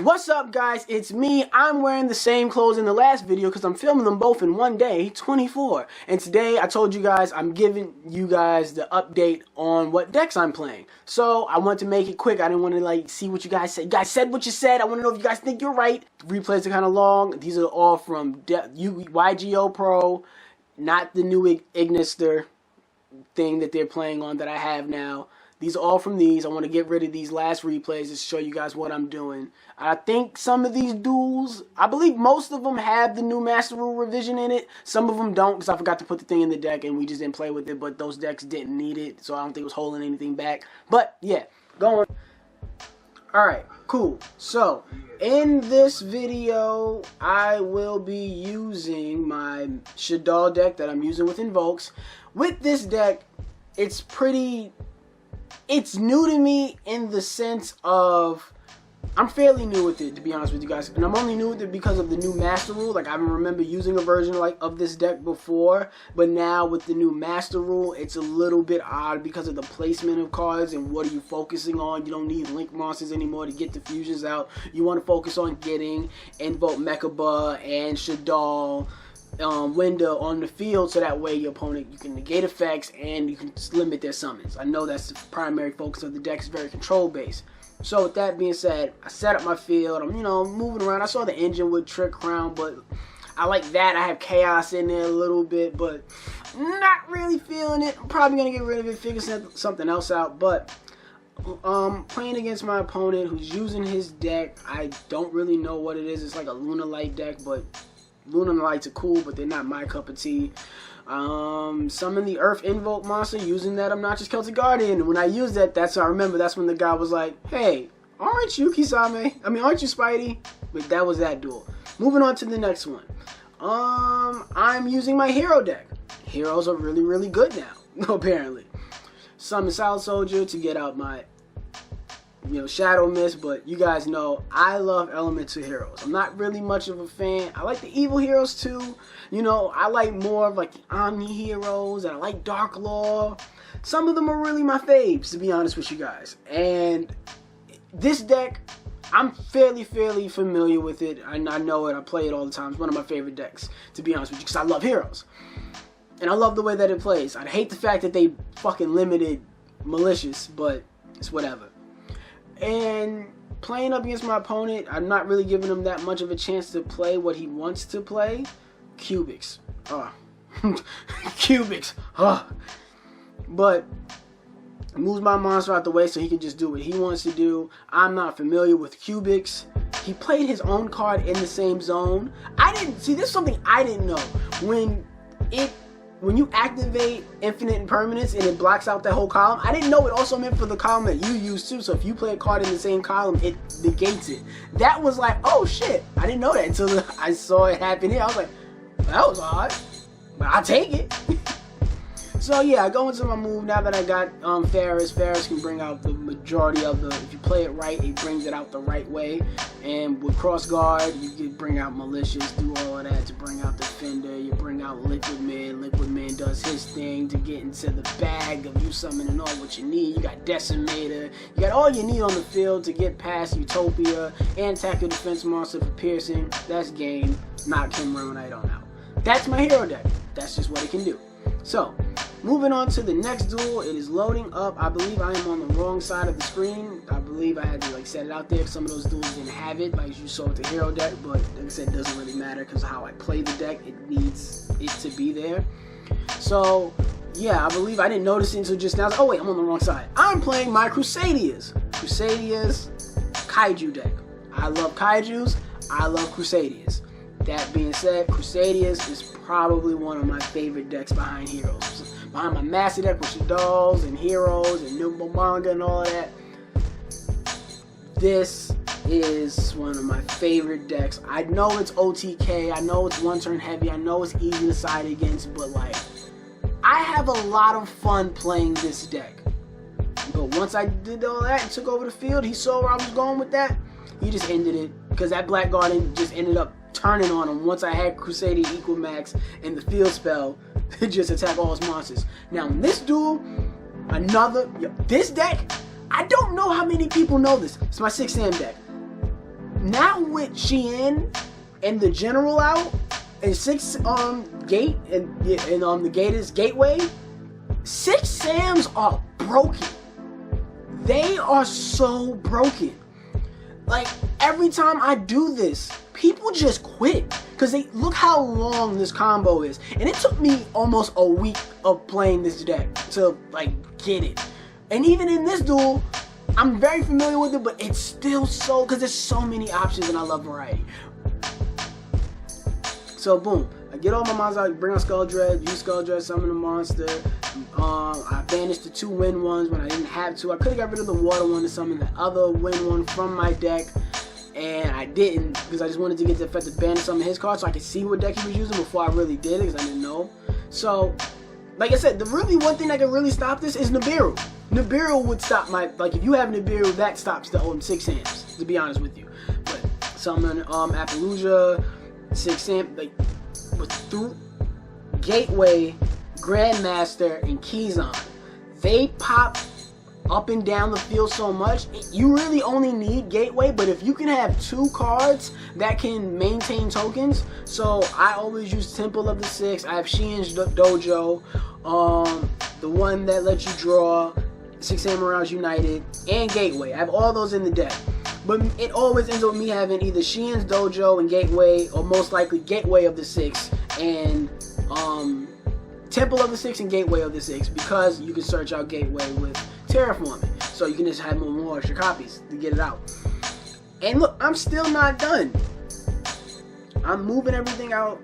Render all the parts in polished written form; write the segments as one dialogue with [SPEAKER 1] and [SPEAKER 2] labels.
[SPEAKER 1] What's up, guys? It's me. I'm wearing the same clothes in the last video because I'm filming them both in one day, 24. And today I told you guys I'm giving you guys the update on what decks I'm playing. So I want to make it quick. I didn't want to see what you guys said. You guys said what you said. I want to know if you guys think you're right. The replays are kind of long. These are all from YGO Pro, not the new Ignister thing that they're playing on that I have now. These are all from these. I want to get rid of these last replays to show you guys what I'm doing. I think some of these duels, I believe most of them have the new Master Rule revision in it. Some of them don't because I forgot to put the thing in the deck and we just didn't play with it. But those decks didn't need it, so I don't think it was holding anything back. But yeah, going. Alright, cool. So, in this video, I will be using my Shaddoll deck that I'm using with Invokes. With this deck, it's new to me in the sense of I'm fairly new with it, to be honest with you guys, and I'm only new with it because of the new Master Rule. Like, I remember using a version of this deck before, but now with the new Master Rule, it's a little bit odd because of the placement of cards and what are you focusing on. You don't need Link Monsters anymore to get the fusions out. You want to focus on getting Invoke Mechaba and Shaddoll window on the field, so that way your opponent, you can negate effects and you can limit their summons. I know that's the primary focus of the deck. Is very control based. So with that being said, I set up my field. I'm moving around. I saw the engine with Trick Crown, but I like that. I have Chaos in there a little bit, but not really feeling it. I'm probably gonna get rid of it, figure something else out. But playing against my opponent who's using his deck, I don't really know what it is. It's like a Lunalight deck, but Lunalights are cool, but they're not my cup of tea. Summon the Earth Invoke monster, using that Obnoxious Celtic Guardian. And when I used that, I remember that's when the guy was like, hey, aren't you Kisame? Aren't you Spidey? But that was that duel. Moving on to the next one. I'm using my hero deck. Heroes are really, really good now, apparently. Summon Silent Soldier to get out my Shadow Mist, but you guys know I love elemental heroes. I'm not really much of a fan. I like the evil heroes too. I like more of like the Omni heroes, and I like Dark Law. Some of them are really my faves, to be honest with you guys. And this deck, I'm fairly familiar with it. I know it. I play it all the time. It's one of my favorite decks, to be honest with you, because I love heroes. And I love the way that it plays. I hate the fact that they fucking limited Malicious, but it's whatever. And playing up against my opponent, I'm not really giving him that much of a chance to play what he wants to play. Cubics. Cubics. But moves my monster out the way so he can just do what he wants to do. I'm not familiar with Cubics. He played his own card in the same zone. This is something I didn't know. When you activate Infinite Impermanence and it blocks out that whole column, I didn't know it also meant for the column that you use too. So if you play a card in the same column, it negates it. That was like, oh shit, I didn't know that until I saw it happen here. I was like, that was odd, but I'll take it. So yeah, I go into my move now that I got Ferris. Ferris can bring out the majority of if you play it right, it brings it out the right way. And with Cross Guard, you can bring out Malicious, do all of that to bring out Defender. You bring out Liquid Man. Liquid Man does his thing to get into the bag of you summoning all what you need. You got Decimator. You got all you need on the field to get past Utopia and attack your defense monster for piercing. That's game. Knock him Ramonite on out. That's my hero deck. That's just what it can do. So, moving on to the next duel. It is loading up. I believe I am on the wrong side of the screen. I believe I had to set it out there. Some of those duels didn't have it, like you saw with the hero deck, but like I said, it doesn't really matter because of how I play the deck. It needs it to be there. So, yeah, I believe I didn't notice it until just now. Oh wait, I'm on the wrong side. I'm playing my Crusaders. Crusaders Kaiju deck. I love Kaijus. I love Crusaders. That being said, Crusaders is probably one of my favorite decks behind Heroes. Behind my Master deck with Shaddolls and Heroes and Nimble Manga and all of that. This is one of my favorite decks. I know it's OTK, I know it's one turn heavy, I know it's easy to side against, but I have a lot of fun playing this deck. But once I did all that and took over the field, he saw where I was going with that. He just ended it because that Black Guardian just ended up turning on him once I had Crusader equal max and the field spell to just attack all his monsters. Now in this duel, this deck, I don't know how many people know this. It's my 6 Sam deck. now with Xian and the General out, and 6 Gate, and the Gate is Gateway, 6 Sams are broken. They are so broken. Like, every time I do this, people just quit. Because they look how long this combo is. And it took me almost a week of playing this deck to, like, get it. And even in this duel, I'm very familiar with it, but it's still so, because there's so many options and I love variety. So, boom. I get all my monsters out, bring out Skulldred, use Skulldred, summon a monster. I banished the 2 wind ones when I didn't have to. I could have got rid of the water one to summon the other wind one from my deck, and I didn't because I just wanted to get the effect to banish some of his cards so I could see what deck he was using before I really did it because I didn't know. So, like I said, the really one thing that can really stop this is Nibiru. Nibiru would stop my, like, if you have Nibiru, that stops the 6 Sams, to be honest with you. But summon Appaloosa, 6 Sam, like, through Gateway, Grandmaster, and Keyzon, they pop up and down the field so much. You really only need Gateway, but if you can have 2 cards that can maintain tokens, so I always use Temple of the 6. I have Xian's Dojo, the one that lets you draw 6 Samurais United, and Gateway. I have all those in the deck. But it always ends up with me having either Xian's Dojo and Gateway, or most likely Gateway of the 6 and Temple of the 6 and Gateway of the 6, because you can search out Gateway with Terraforming. So you can just have more extra copies to get it out. And look, I'm still not done. I'm moving everything out,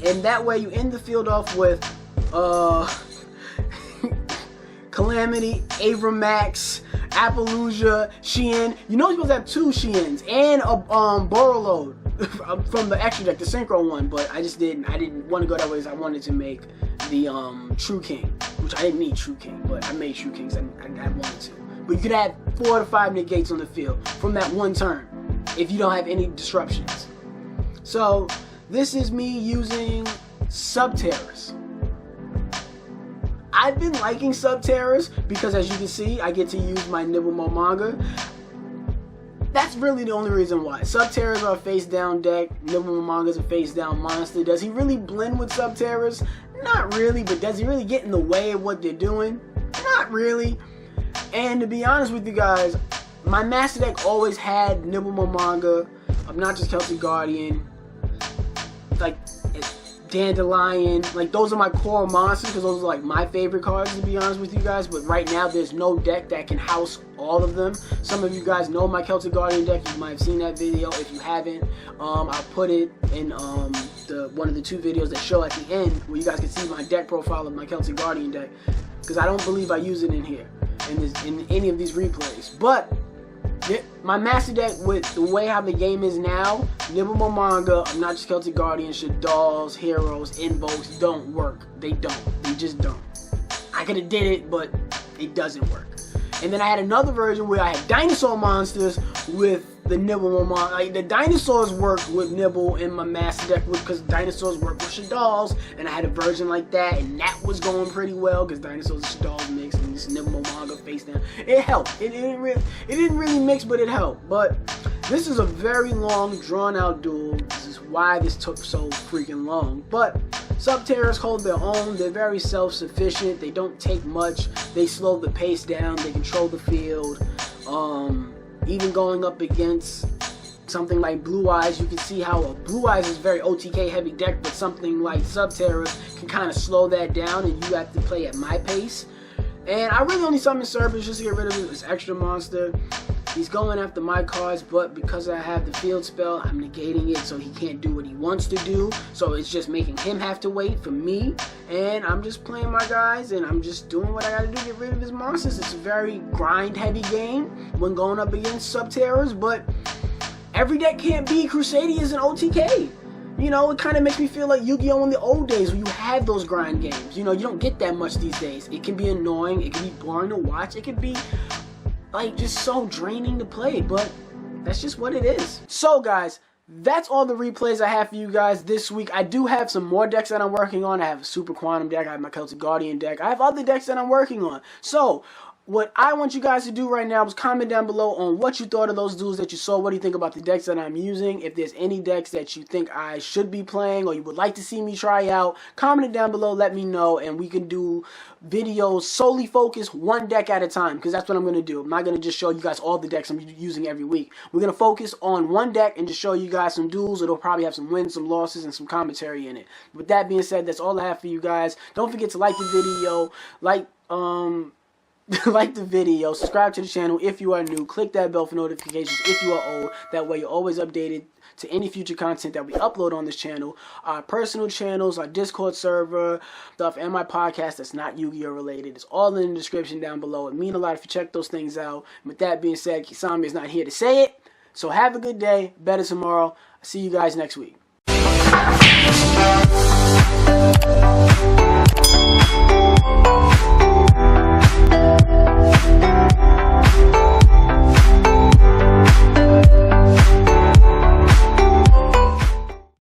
[SPEAKER 1] and that way you end the field off with Calamity, Avramax, Appaloosa, Xian. You know you're supposed to have 2 Xians and a Borreload from the extra deck, the Synchro one, but I just didn't. I didn't want to go that way because I wanted to make the True King, which I didn't need True King, but I made True Kings and I wanted to. But you could have 4 to 5 negates on the field from that one turn if you don't have any disruptions. So this is me using Subterrors. I've been liking Subterrors because, as you can see, I get to use my Nibble Momonga. That's really the only reason why. Subterrors are a face-down deck. Nibble Momonga is a face-down monster. Does he really blend with Subterrors? Not really, but does he really get in the way of what they're doing? Not really. And to be honest with you guys, my master deck always had Nibble Momonga, Obnoxious Celtic Guardian, like Dandelion, like those are my core monsters because those are like my favorite cards, to be honest with you guys. But right now there's no deck that can house all of them. Some of you guys know my Celtic Guardian deck. You might have seen that video. If you haven't, I'll put it in one of the 2 videos that show at the end where you guys can see my deck profile of my Celtic Guardian deck, because I don't believe I use it in here in any of these replays. But my master deck, with the way how the game is now, Nibble Momonga, Obnoxious Celtic Guardian, Shaddolls, Heroes, Invokes don't work. They don't. They just don't. I could have did it, but it doesn't work. And then I had another version where I had dinosaur monsters with the Nibble Momonga. Like, the dinosaurs work with Nibble in my master deck because dinosaurs work with Shaddolls, and I had a version like that, and that was going pretty well because dinosaurs and Shaddolls mix, and this Nibble Momonga face down. It helped. It didn't really mix, but it helped. But this is a very long, drawn-out duel. This is why this took so freaking long. But Subterrors hold their own. They're very self-sufficient. They don't take much. They slow the pace down. They control the field. Even going up against something like Blue Eyes, you can see how Blue Eyes is a very OTK heavy deck, but something like Subterrors can kind of slow that down, and you have to play at my pace. And I really only summon Cerberus just to get rid of this extra monster. He's going after my cards, but because I have the field spell, I'm negating it so he can't do what he wants to do. So it's just making him have to wait for me. And I'm just playing my guys, and I'm just doing what I gotta do to get rid of his monsters. It's a very grind-heavy game when going up against Subterrors, but every deck can't be Crusaders and OTK. You know, it kind of makes me feel like Yu-Gi-Oh! In the old days when you had those grind games. You know, you don't get that much these days. It can be annoying. It can be boring to watch. It can be like just so draining to play, but that's just what it is. So guys, that's all the replays I have for you guys this week. I do have some more decks that I'm working on. I have a Super Quantum deck, I have my Celtic Guardian deck, I have other decks that I'm working on. So what I want you guys to do right now is comment down below on what you thought of those duels that you saw. What do you think about the decks that I'm using? If there's any decks that you think I should be playing or you would like to see me try out, comment it down below, let me know, and we can do videos solely focused one deck at a time, because that's what I'm going to do. I'm not going to just show you guys all the decks I'm using every week. We're going to focus on one deck and just show you guys some duels. It'll probably have some wins, some losses, and some commentary in it. With that being said, that's all I have for you guys. Don't forget to like the video, like the video, subscribe to the channel if you are new, click that bell for notifications if you are old. That way you're always updated to any future content that we upload on this channel. Our personal channels, our Discord server stuff, and my podcast that's not Yu-Gi-Oh related. It's all in the description down below. It means a lot if you check those things out. And with that being said, Kisame is not here to say it. So have a good day, better tomorrow. I'll see you guys next week.